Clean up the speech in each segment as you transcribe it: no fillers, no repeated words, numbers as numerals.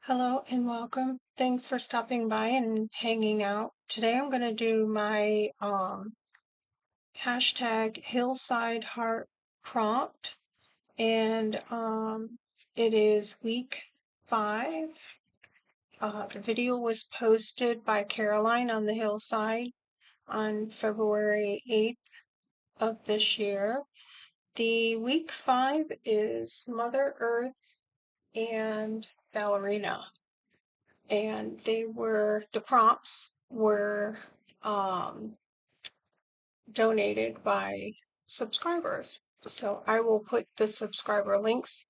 Hello and welcome. Thanks for stopping by and hanging out. Today I'm going to do my hashtag Hillside Heart Prompt, and it is week 5. The video was posted by Caroline on the Hillside on February 8th of this year. The week 5 is Mother Earth and Ballerina. And the prompts were donated by subscribers. So I will put the subscriber links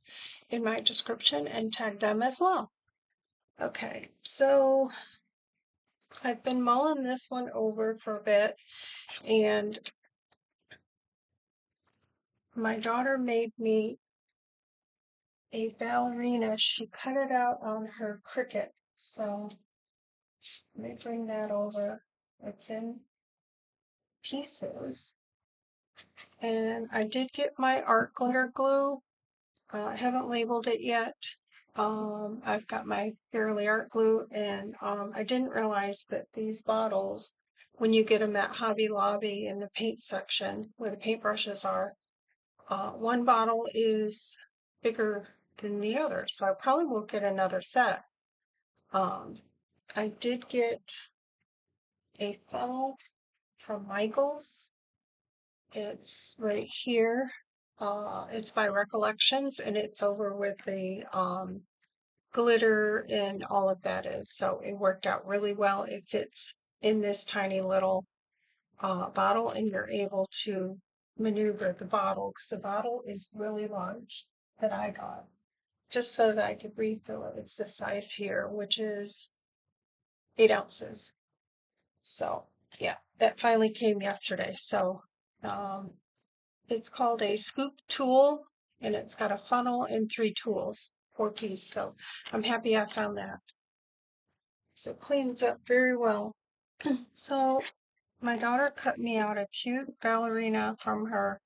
in my description and tag them as well. Okay, so I've been mulling this one over for a bit, and my daughter made me a ballerina. She cut it out on her Cricut. So let me bring that over. It's in pieces. And I did get my art glitter glue. I haven't labeled it yet. I've got my Fairly Art glue, and I didn't realize that these bottles, when you get them at Hobby Lobby in the paint section where the paintbrushes are, one bottle is bigger than the other. So I probably will get another set. I did get a funnel from Michael's. It's right here. It's by Recollections, and it's over with the glitter and all of that is. So it worked out really well. It fits in this tiny little bottle, and you're able to maneuver the bottle because the bottle is really large that I got just so that I could refill it. It's the size here, which is 8 ounces. So yeah, that finally came yesterday. So it's called a scoop tool, and it's got a funnel and 3 tools, 4 piece. So I'm happy I found that. So it cleans up very well. So my daughter cut me out a cute ballerina from her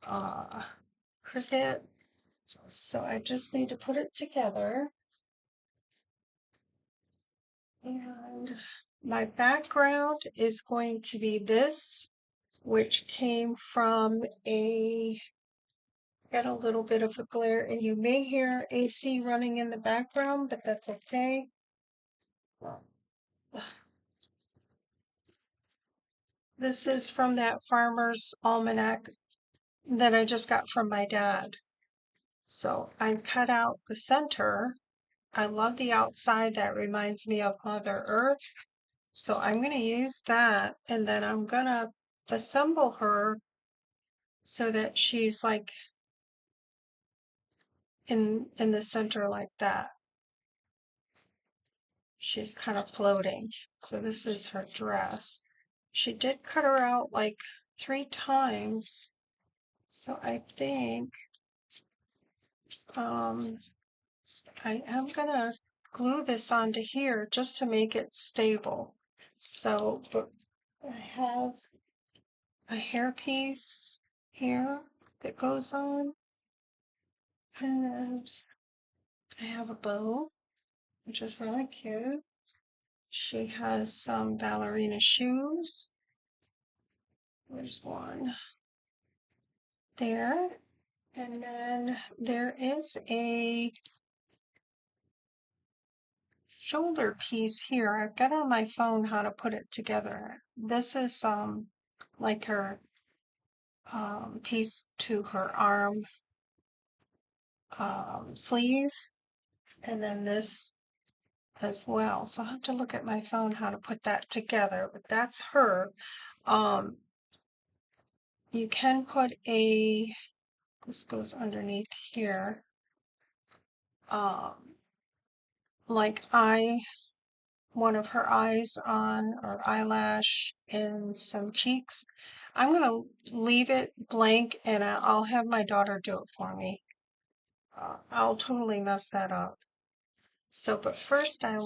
Cricut. So I just need to put it together. And my background is going to be this, which came from got a little bit of a glare, and you may hear AC running in the background, but that's okay. This is from that Farmer's Almanac that I just got from my dad. So I cut out the center. I love the outside. That reminds me of Mother Earth. So I'm going to use that, and then I'm going to assemble her so that she's like in the center like that. She's kind of floating. So this is her dress. She did cut her out like 3 times. So I think I am gonna glue this onto here just to make it stable. So, but I have a hairpiece here that goes on, and I have a bow, which is really cute. She has some ballerina shoes. There's one there. And then there is a shoulder piece here. I've got on my phone how to put it together. This is like her piece to her arm sleeve, and then this as well. So I'll have to look at my phone how to put that together, but that's her. You can put this goes underneath here, like one of her eyes on, or eyelash, and some cheeks. I'm going to leave it blank, and I'll have my daughter do it for me. I'll totally mess that up. So, but first I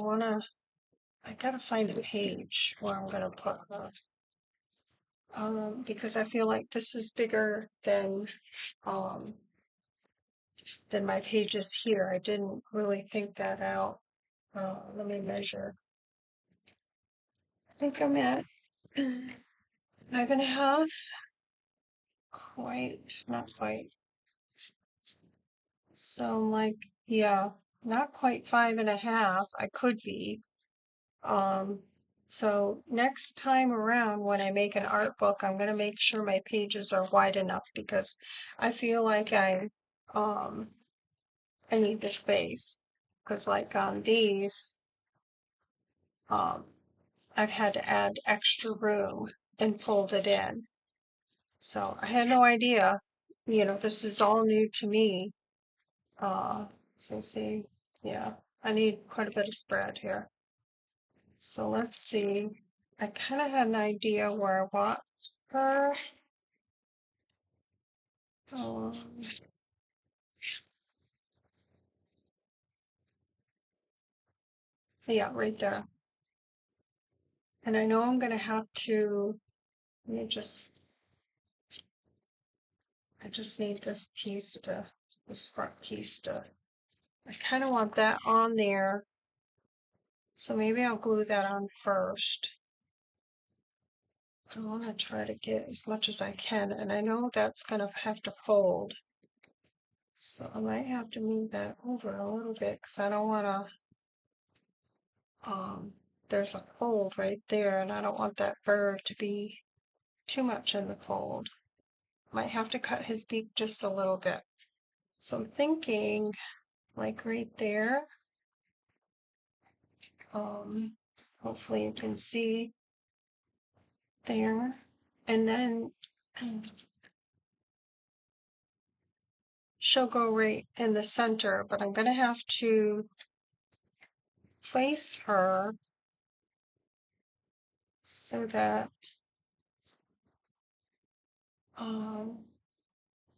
gotta find a page where I'm gonna put her. Because I feel like this is bigger than my pages here. I didn't really think that out. Let me measure. I think I'm at 5.5. Not quite. So like, yeah, not quite 5.5. I could be. Um, so next time around when I make an art book, I'm gonna make sure my pages are wide enough because I feel like um I need the space. Because like on these, um I've had to add extra room and fold it in. So I had no idea. This is all new to me. So see, yeah, I need quite a bit of spread here. So let's see. I kind of had an idea where I want her. Um, yeah, right there. And I know I'm going to have to, let me just, I just need this front piece to, I kind of want that on there. So maybe I'll glue that on first. I want to try to get as much as I can. And I know that's going to have to fold. So I might have to move that over a little bit because I don't want to, there's a fold right there and I don't want that bird to be too much in the fold. Might have to cut his beak just a little bit. So I'm thinking like right there. Um, Hopefully you can see there. And then she'll go right in the center, but I'm going to have to place her so that um,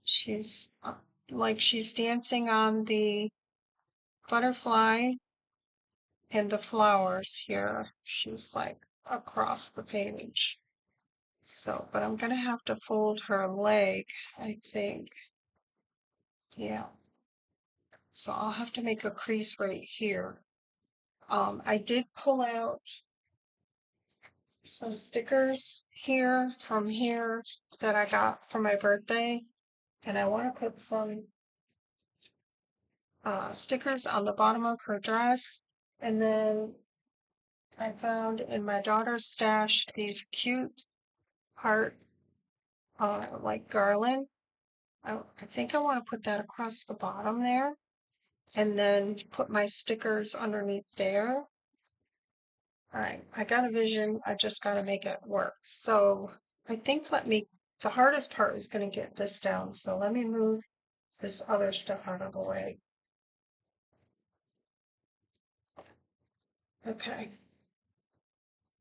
she's like she's dancing on the butterfly and the flowers here. She's like across the page. So, but I'm gonna have to fold her leg, I think. Yeah. So I'll have to make a crease right here. I did pull out some stickers from here that I got for my birthday, and I want to put some stickers on the bottom of her dress. And then I found in my daughter's stash these cute heart like garland. I think I want to put that across the bottom there and then put my stickers underneath there. All right, I got a vision. I just got to make it work. So I think the hardest part is going to get this down. So let me move this other stuff out of the way. Okay.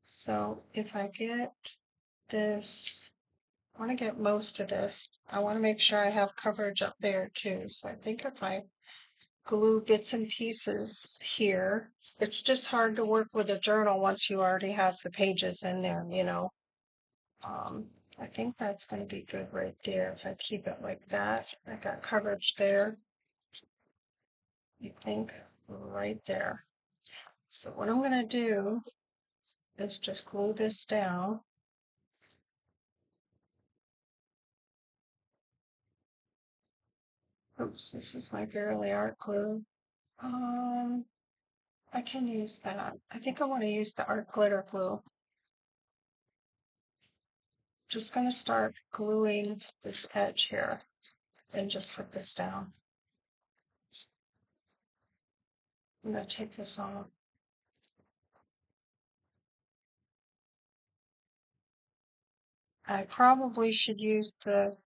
So if I get this, I want to get most of this. I want to make sure I have coverage up there too. So I think if I glue bits and pieces here, it's just hard to work with a journal once you already have the pages in there. I think that's going to be good right there. If I keep it like that, I got coverage there. I think right there. So what I'm going to do is just glue this down. Oops, this is my Verily Art glue. Um, I can use that. I think I want to use the art glitter glue. Just going to start gluing this edge here and just put this down. I'm going to take this off. I probably should use the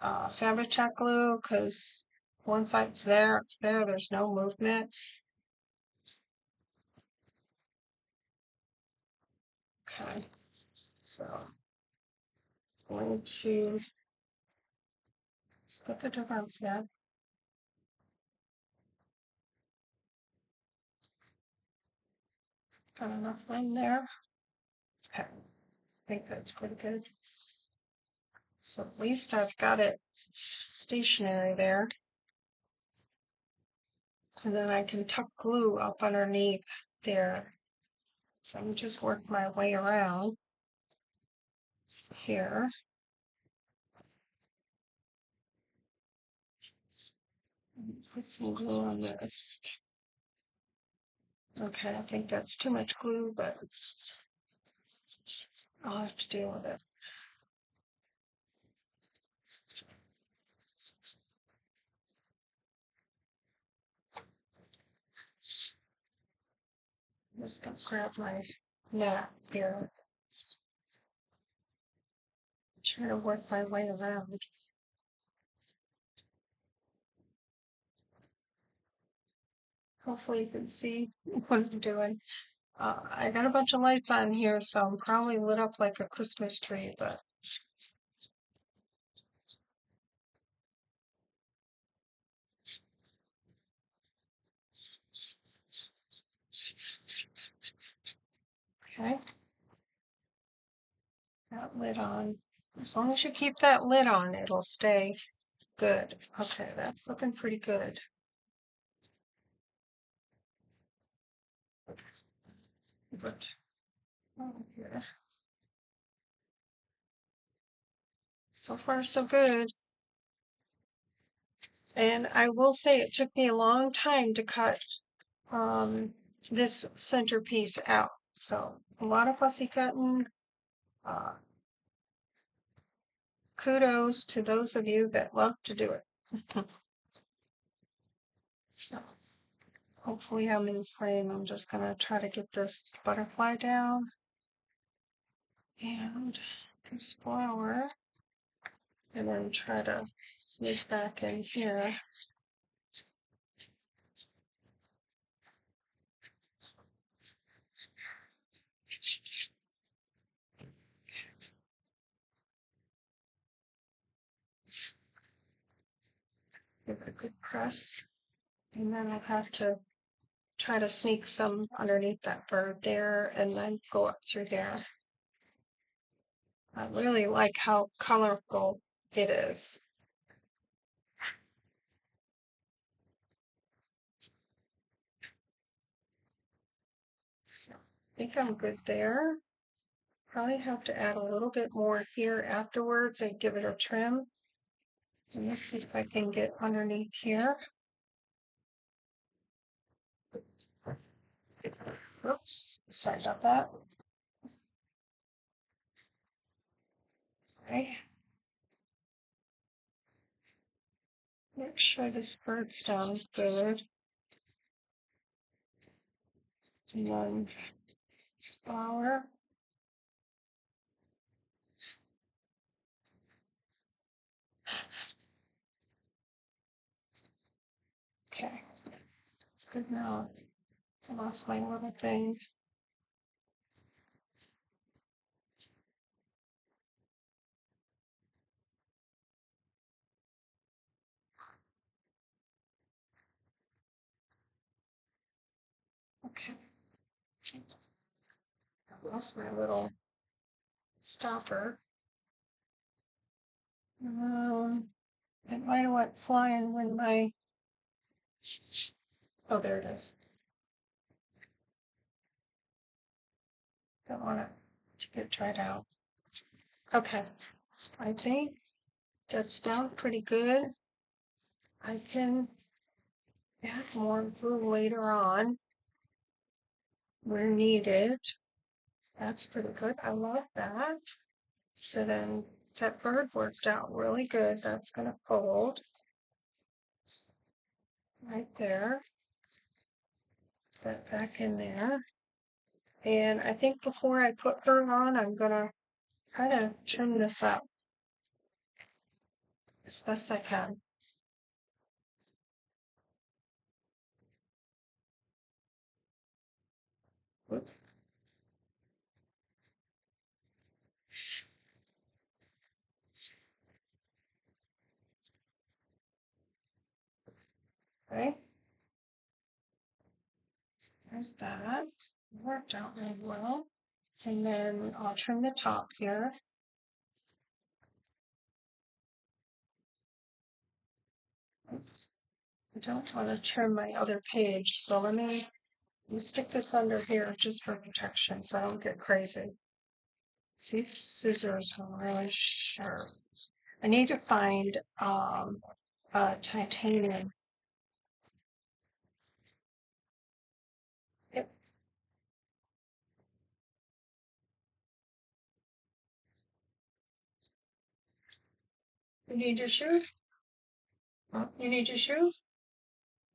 Fabri-Tac glue because once it's there, it's there. There's no movement. Okay, so I'm going to split the difference yet. Got enough room there. Okay, I think that's pretty good. So at least I've got it stationary there. And then I can tuck glue up underneath there. So I'm just work my way around here. Put some glue on this. Okay, I think that's too much glue, but I'll have to deal with it. I'm just gonna grab my mat here. Try to work my way around. Hopefully you can see what I'm doing. I got a bunch of lights on here, so I'm probably lit up like a Christmas tree, but okay. That lid on. As long as you keep that lid on, it'll stay good. Okay, that's looking pretty good. But here. So far, so good. And I will say it took me a long time to cut this centerpiece out. So a lot of fussy cutting. Uh, Kudos to those of you that love to do it. So hopefully I'm in frame. I'm just going to try to get this butterfly down. And this flower. And then try to sneak back in here. Give it a good press. And then I'll have to try to sneak some underneath that bird there and then go up through there. I really like how colorful it is. So I think I'm good there. Probably have to add a little bit more here afterwards and give it a trim. And let's see if I can get underneath here. Oops, sorry about that. Okay. Make sure this bird's down good. And then this flower. Okay, it's good now. I lost my little thing. Okay. I lost my little stopper. It might have went flying when my, oh, there it is. Don't want it to get dried out. Okay, so I think that's down pretty good. I can add more glue later on where needed. That's pretty good. I love that. So then that bird worked out really good. That's going to fold right there. That back in there. And I think before I put her on, I'm going to try to trim this up as best I can. Whoops. Okay. So there's that. Worked out really well. And then I'll trim the top here. Oops. I don't want to turn my other page, so let me stick this under here just for protection so I don't get crazy. These scissors are really sharp. I need to find titanium. Yep. You need your shoes? Huh? You need your shoes?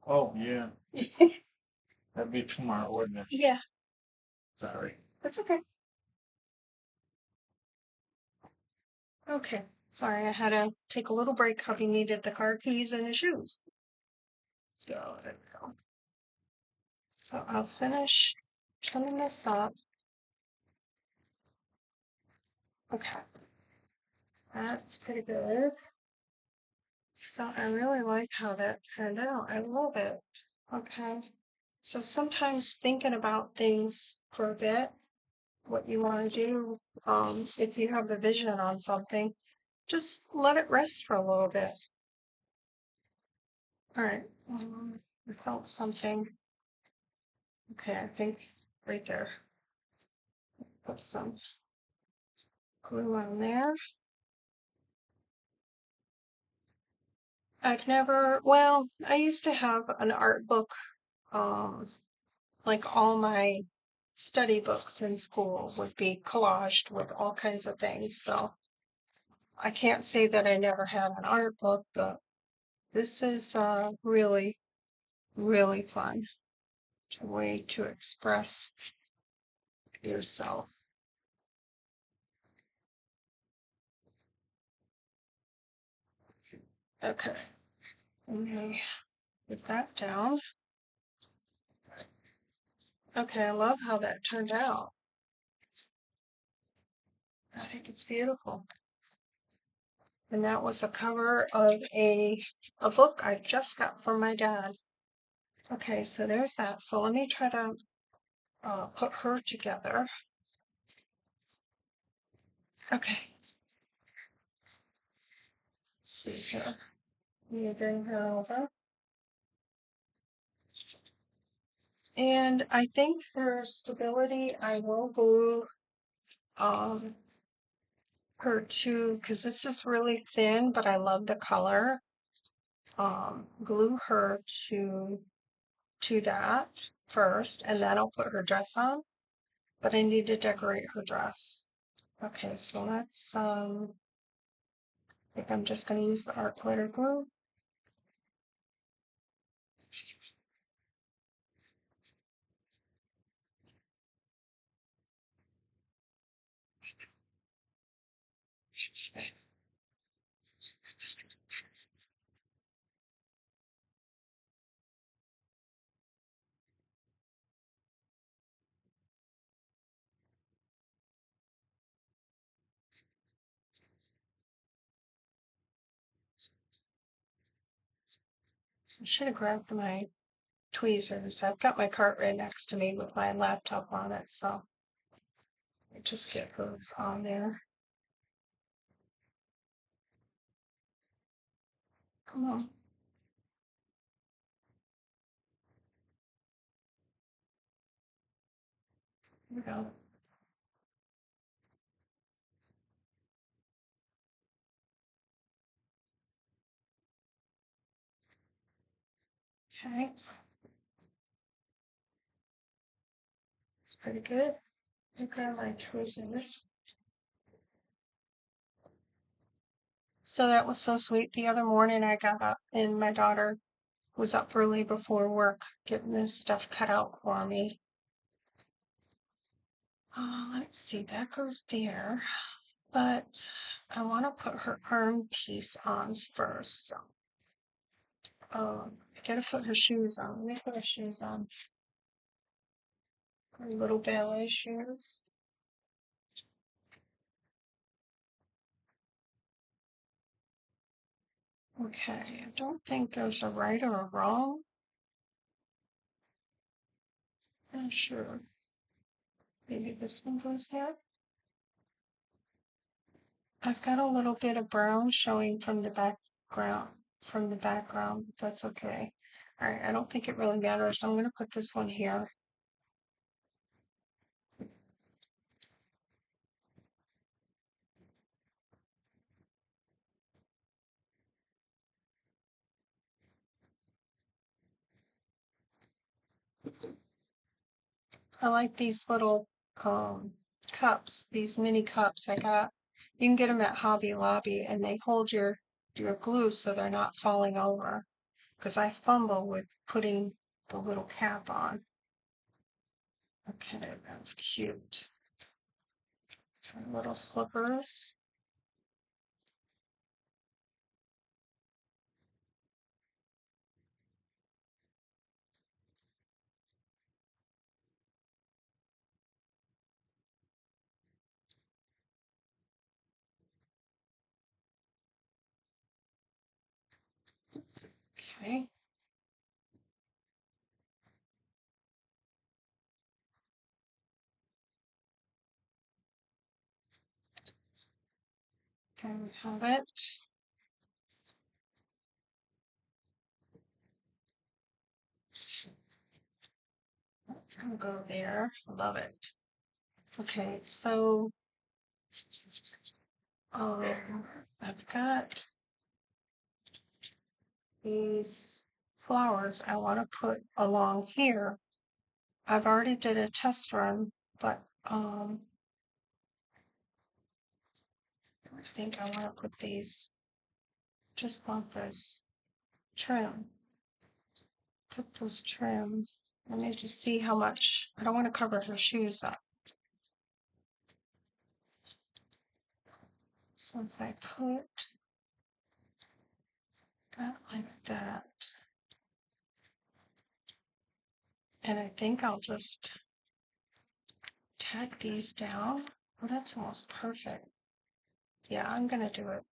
Oh, yeah. That'd be tomorrow, wouldn't it? Yeah, Sorry. that's okay. Okay. Sorry, I had to take a little break. Hubby needed the car keys and his shoes. So there we go. So I'll finish trimming this up. Okay. That's pretty good. So I really like how that turned out. I love it. Okay. So sometimes thinking about things for a bit, what you want to do, if you have a vision on something, just let it rest for a little bit. All right. I felt something. Okay, I think right there. Put some glue on there. Well, I used to have an art book, like all my study books in school would be collaged with all kinds of things. So I can't say that I never had an art book, but this is really, really fun. A way to express yourself. Okay, let me put that down. Okay, I love how that turned out. I think it's beautiful. And that was a cover of a book I just got from my dad. Okay, so there's that. So let me try to put her together. Okay, let's see here. You bring her over. And I think for stability, I will glue um, her to, because this is really thin, but I love the color. Glue her to that first, and then I'll put her dress on. But I need to decorate her dress. Okay, so let's I think I'm just going to use the art glitter glue. I should have grabbed my tweezers. I've got my cart right next to me with my laptop on it, so I just get her on there. Come on. Here we go. Okay. It's pretty good. I grab my tweezers. So that was so sweet. The other morning I got up and my daughter was up early before work getting this stuff cut out for me. Oh, let's see, that goes there. But I want to put her arm piece on first. So, I gotta put her shoes on. Let me put her shoes on. Her little ballet shoes. Okay, I don't think there's a right or a wrong. I'm sure. Maybe this one goes here. I've got a little bit of brown showing from the background, from the background. That's okay. All right, I don't think it really matters. I'm going to put this one here. I like these little cups, these mini cups I got. You can get them at Hobby Lobby and they hold your glue so they're not falling over. Because I fumble with putting the little cap on. Okay, that's cute. Little slippers. Okay. There we have it. That's gonna go there. Love it. Okay, so um, I've got these flowers I want to put along here. I've already did a test run, but I think I want to put these just like this trim. Put this trim. Let me just see how much. I don't want to cover her shoes up. So if I put that like that, and I think I'll just tag these down. Oh, that's almost perfect. Yeah, I'm gonna do it.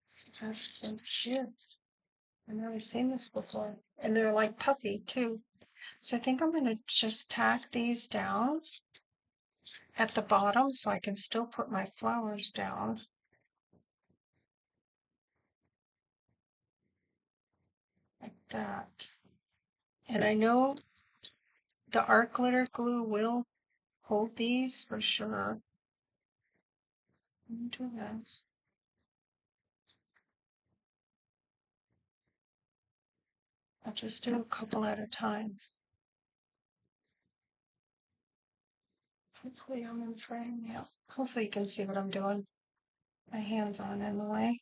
So that's so cute. I've never seen this before. And they're like puffy too. So I think I'm gonna just tack these down at the bottom so I can still put my flowers down. Like that. And I know the art glitter glue will hold these for sure. Let me do this. I'll just do a couple at a time. Hopefully I'm in frame. Yeah. Hopefully you can see what I'm doing. My hands on in the way.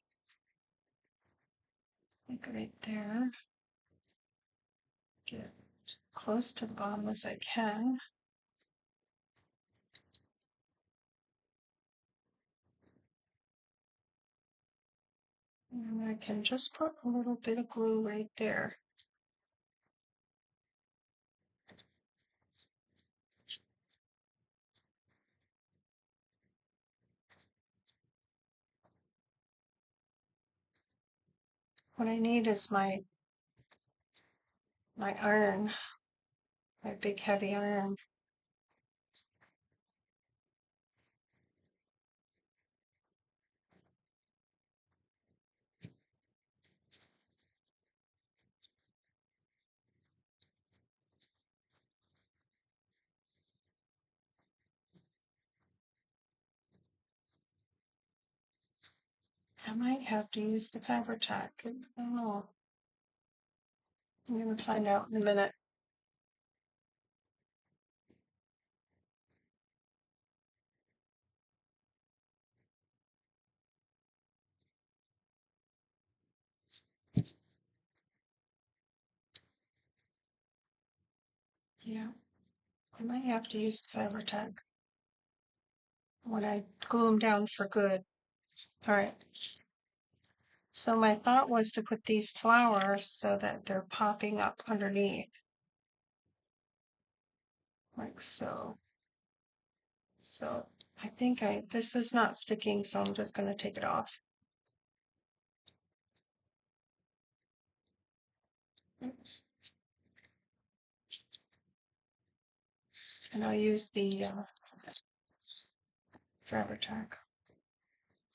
Like right there. Get close to the bottom as I can. And I can just put a little bit of glue right there. What I need is my iron, my big heavy iron. I might have to use the Fabri-Tac. I don't know. I'm gonna find out in a minute. Yeah, I might have to use the Fabri-Tac when I glue them down for good. All right. So my thought was to put these flowers so that they're popping up underneath, like so. So I think this is not sticking, so I'm just going to take it off. Oops. And I'll use the Fabri-Tac.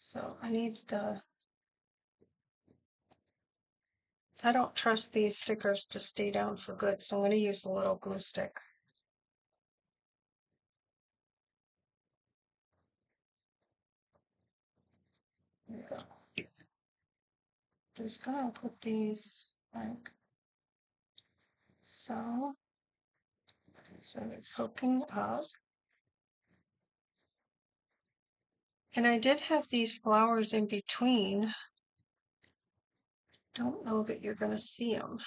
So I don't trust these stickers to stay down for good, so I'm going to use a little glue stick. There we go. Just gonna put these like so. So they're poking up. And I did have these flowers in between. Don't know that you're going to see them.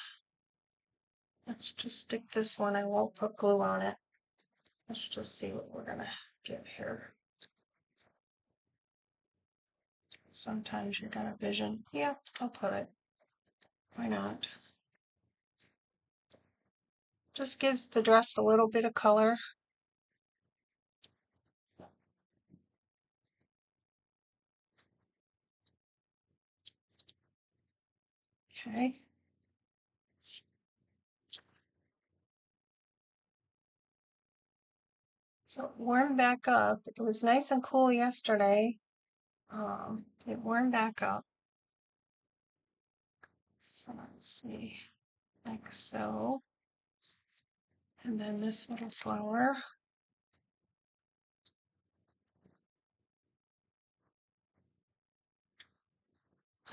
Let's just stick this one. I won't put glue on it. Let's just see what we're going to get here. Sometimes you got a vision. Yeah, I'll put it. Why not? Just gives the dress a little bit of color. Okay. So it warmed back up. It was nice and cool yesterday. It warmed back up. So let's see, like so. And then this little flower.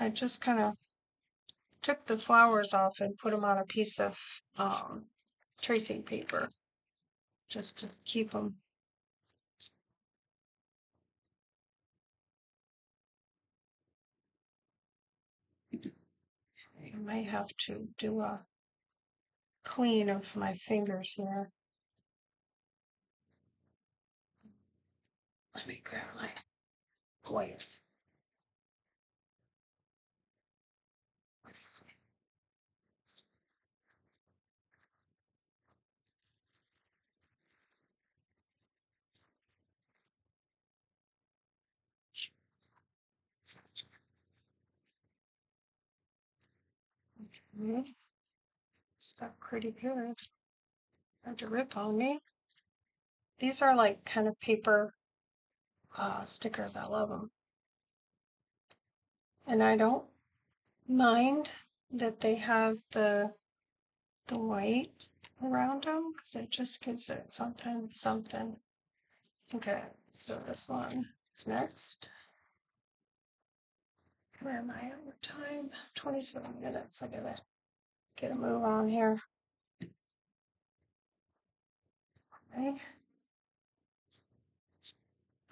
I just kind of took the flowers off and put them on a piece of tracing paper just to keep them. I might have to do a clean of my fingers here. Let me grab my wipes. Okay. Stuck pretty good. Had to rip on me. These are like kind of paper stickers. I love them. And I don't mind that they have the white around them because it just gives it something. Okay, so this one is next. Where am I at with time? 27 minutes. I gotta get a move on here. Okay.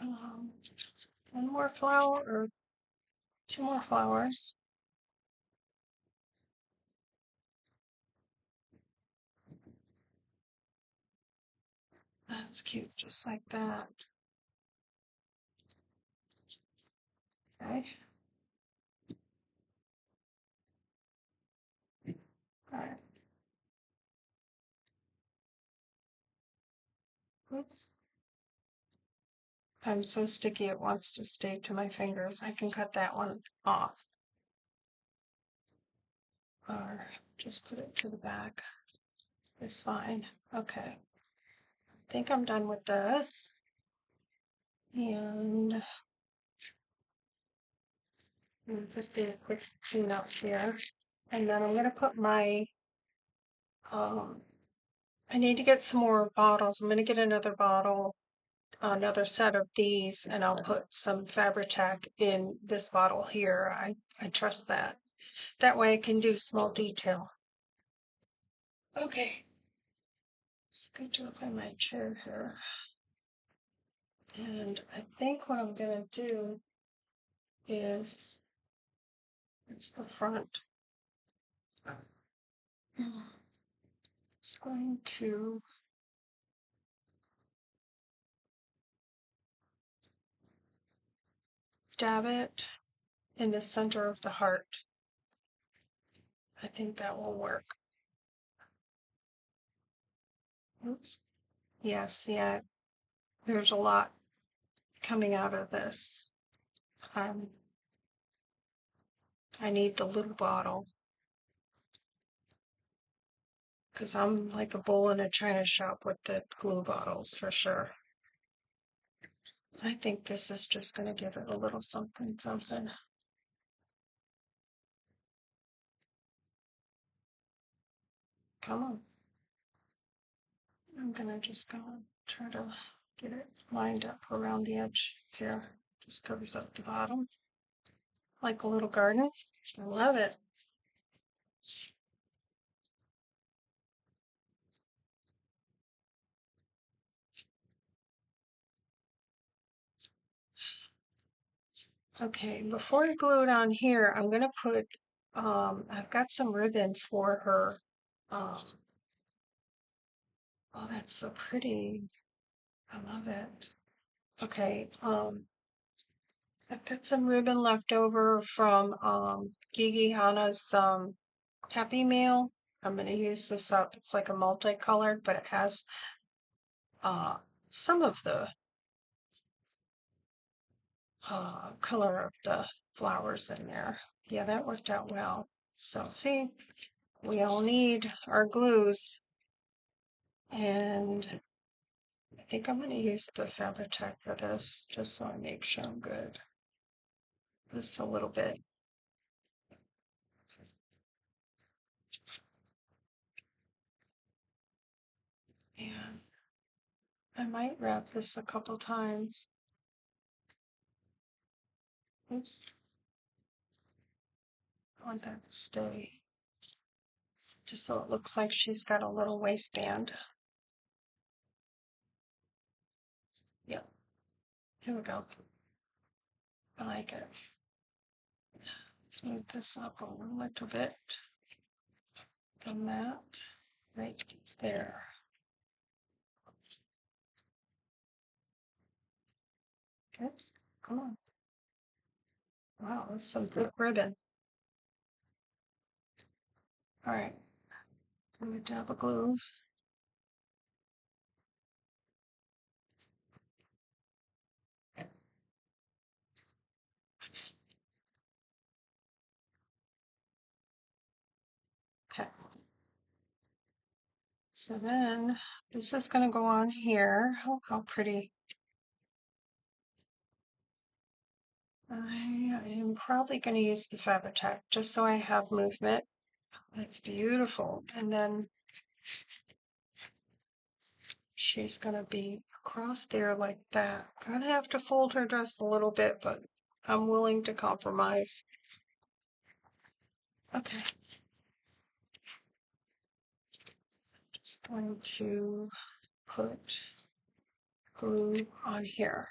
Um, one more flower or two more flowers. That's cute, just like that. Okay. All right. Oops. I'm so sticky it wants to stay to my fingers. I can cut that one off. Or just put it to the back. It's fine. Okay. I think I'm done with this. And we'll just do a quick clean up here. And then I'm going to put my, I need to get some more bottles. I'm going to get another bottle, another set of these, and I'll put some Fabri-Tac in this bottle here. I trust that. That way I can do small detail. Okay. Scooch up in my chair here. And I think what I'm going to do is, it's the front. Just going to dab it in the center of the heart. I think that will work. Oops. Yes, yeah, there's a lot coming out of this. I need the little bottle because I'm like a bull in a china shop with the glue bottles for sure. I think this is just going to give it a little something, something. Come on. I'm going to just go and try to get it lined up around the edge here. Just covers up the bottom like a little garden. I love it. Okay, before I glue it on here, I'm going to put, I've got some ribbon for her. Um, oh, that's so pretty. I love it. Okay, I've got some ribbon left over from Gigi Hana's Happy Meal. I'm going to use this up. It's like a multicolored, but it has uh, some of the color of the flowers in there. Yeah, that worked out well. So see, we all need our glues, and I think I'm going to use the Fabri-Tac for this, just so I make sure I'm good. Just a little bit. And I might wrap this a couple times. Oops. I want that to stay. Just so it looks like she's got a little waistband. Yep. There we go. I like it. Let's move this up a little bit. From that right there. Oops. Come on. Wow, that's some thick ribbon. All right. I'm going to dab a glue. Okay. So then this is going to go on here. Oh, how pretty. I am probably going to use the Fabri-Tac just so I have movement. That's beautiful. And then she's going to be across there like that. Gonna have to fold her dress a little bit, but I'm willing to compromise. Okay. Just going to put glue on here.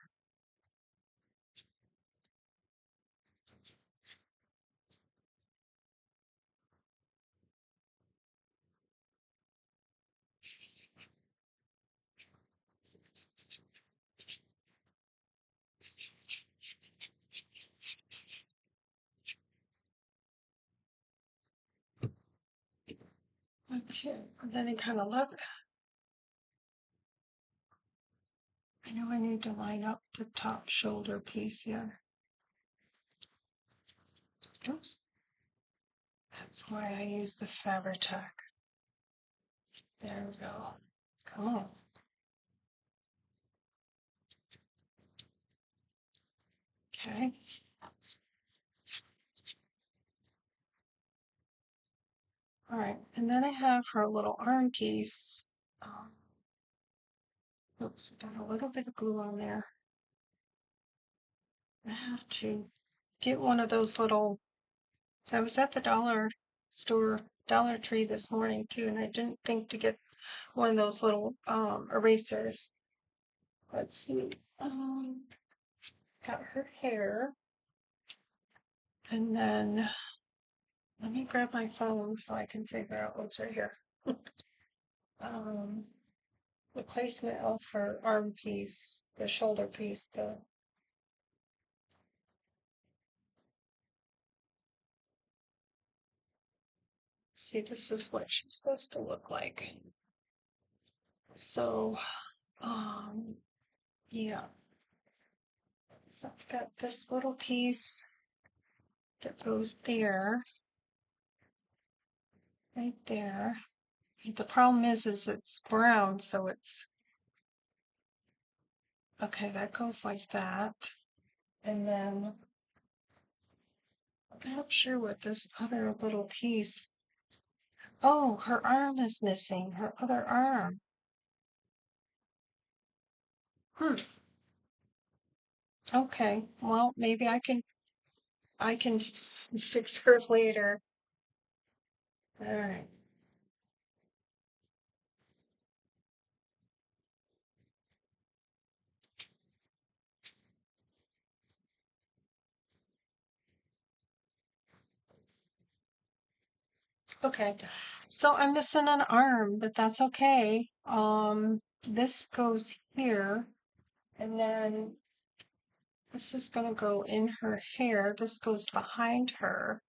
Okay, and then I kind of look. I know I need to line up the top shoulder piece here. Oops. That's why I use the Fabri-Tac. There we go. Come on. Okay. All right, and then I have her little arm piece. Oops, got a little bit of glue on there. I have to get one of those little. I was at the dollar store, Dollar Tree this morning too, and I didn't think to get one of those little erasers. Let's see. Got her hair, and then let me grab my phone so I can figure out what's right here. um, the placement of her arm piece, the shoulder piece, the see, this is what she's supposed to look like. So, yeah. So I've got this little piece that goes there, right there. The problem is it's brown, so it's Okay, that goes like that. And then I'm not sure what this other little piece. Oh, her arm is missing, her other arm. Hmm. Okay, well, maybe I can fix her later. All right. Okay. So I'm missing an arm, but that's okay. This goes here, and then this is gonna go in her hair. This goes behind her.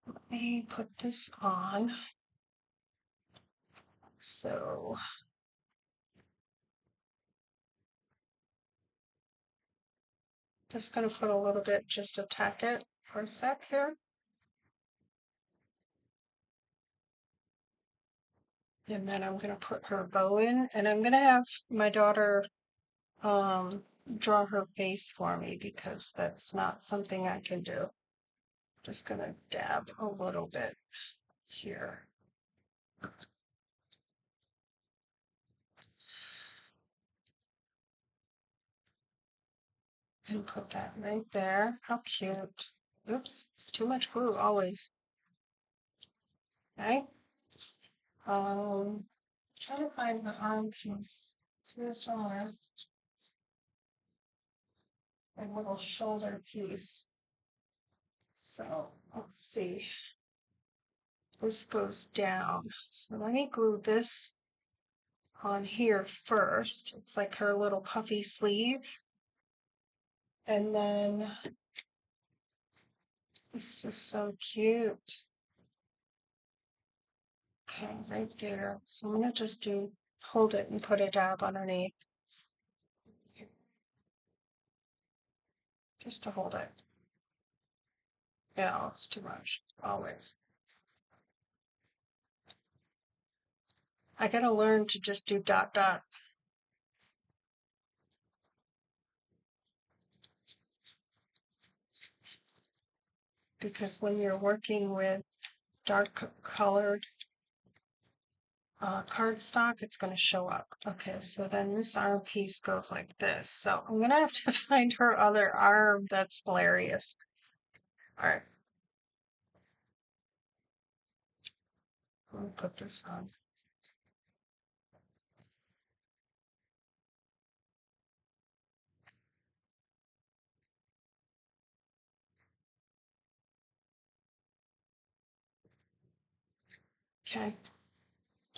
Let me put this on. So just gonna put a little bit just to tack it for a sec here. And then I'm gonna put her bow in, and I'm gonna have my daughter um draw her face for me because that's not something I can do. Just gonna dab a little bit here. And put that right there. How cute. Oops, too much glue always. Okay. Trying to find the arm piece. It's here somewhere. A little shoulder piece. So let's see. This goes down. So let me glue this on here first. It's like her little puffy sleeve. And then this is so cute. Okay, right there. So I'm gonna just hold it and put a dab underneath. Just to hold it. Yeah, it's too much. Always. I gotta learn to just do dot dot because when you're working with dark colored cardstock, it's going to show up. Okay, so then this arm piece goes like this. So I'm going to have to find her other arm. That's hilarious. All right, let me put this on. Okay,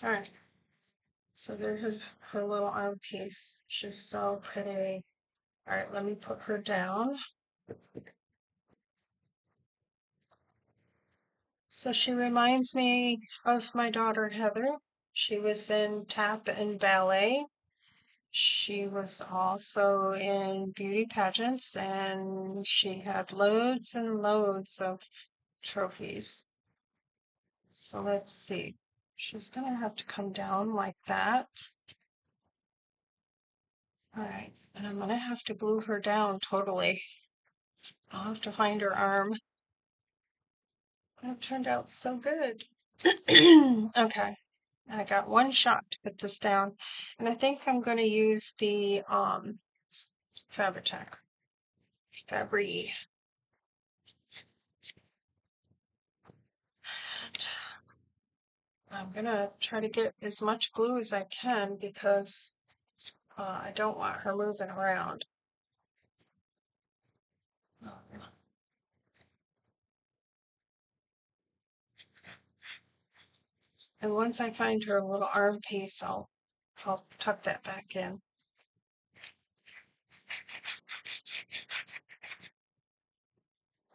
all right. So there's her little arm piece. She's so pretty. All right, let me put her down. So she reminds me of my daughter Heather. She was in tap and ballet. She was also in beauty pageants and she had loads and loads of trophies. So let's see. She's gonna have to come down like that. All right, and I'm gonna have to glue her down totally. I'll have to find her arm. That turned out so good. Okay, I got one shot to put this down, and I think I'm gonna use the Fabri-Tac. Fabri. I'm gonna try to get as much glue as I can because I don't want her moving around. And once I find her little arm piece, I'll tuck that back in.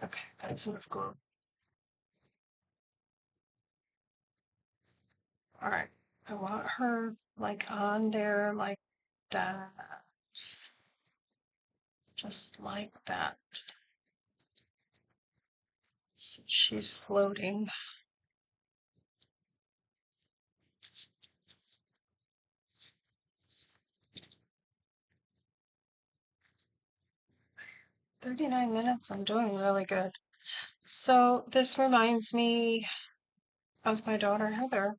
Okay, that's enough glue. All right, I want her like on there like that, just like that. So she's floating. 39 minutes. I'm doing really good. So this reminds me of my daughter Heather.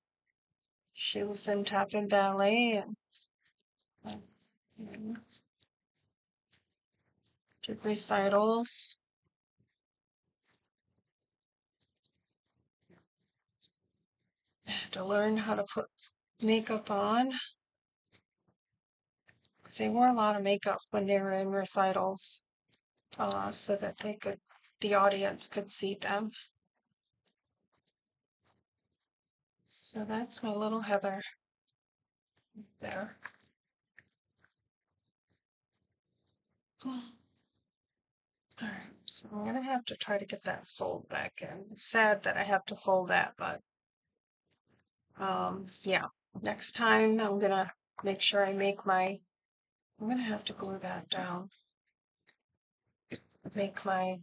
She was in tap and ballet and did recitals. Had to learn how to put makeup on. 'Cause they wore a lot of makeup when they were in recitals, so that the audience could see them. So that's my little Heather there. All right, so I'm gonna have to try to get that fold back in. It's sad that I have to fold that, but yeah. Next time I'm gonna make sure I'm gonna have to glue that down. Make my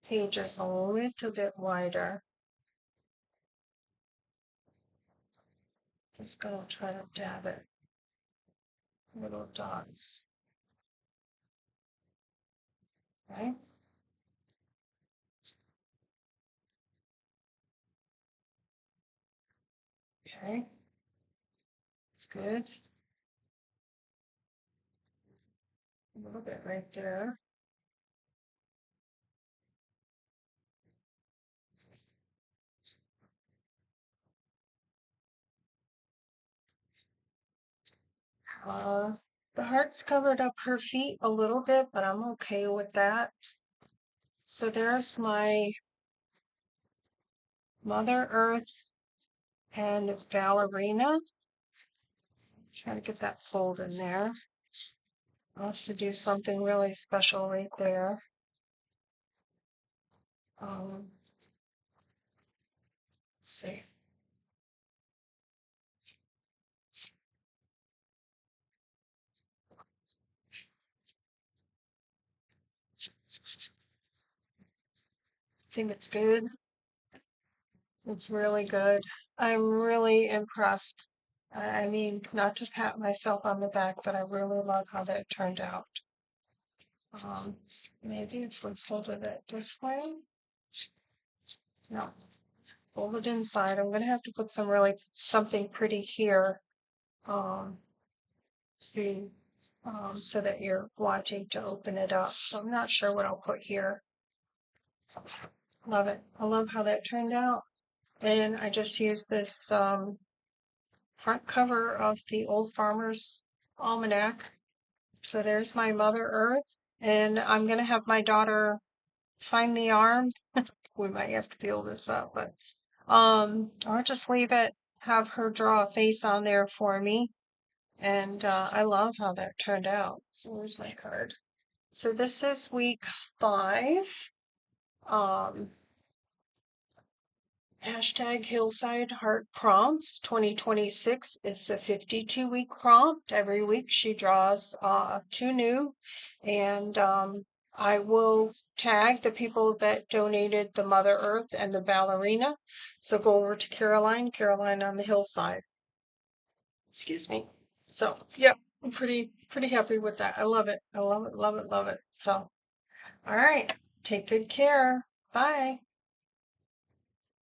pages a little bit wider. Just gonna try to dab it. Little dots. Okay. Okay. It's good. A little bit right there. The heart's covered up her feet a little bit, but I'm okay with that. So there's my Mother Earth and Ballerina. Try to get that fold in there. I'll have to do something really special right there. Let's see. I think it's good. It's really good. I'm really impressed. I mean, not to pat myself on the back, but I really love how that turned out. Maybe if we folded it this way. No, fold it inside. I'm gonna have to put something pretty here, to so that you're watching to open it up. So I'm not sure what I'll put here. Love it. I love how that turned out. And I just used this front cover of the Old Farmer's Almanac. So there's my Mother Earth. And I'm going to have my daughter find the arm. We might have to peel this up, but or just leave it, have her draw a face on there for me. And I love how that turned out. So here's my card. So this is week 5. Um, Hashtag Hillside Heart Prompts 2026. It's a 52-week prompt. Every week she draws 2 new, and I will tag the people that donated the Mother Earth and the Ballerina. So go over to Caroline on the hillside. Excuse me. So yep, I'm pretty happy with that. I love it. I love it, love it, love it. So all right, take good care. Bye.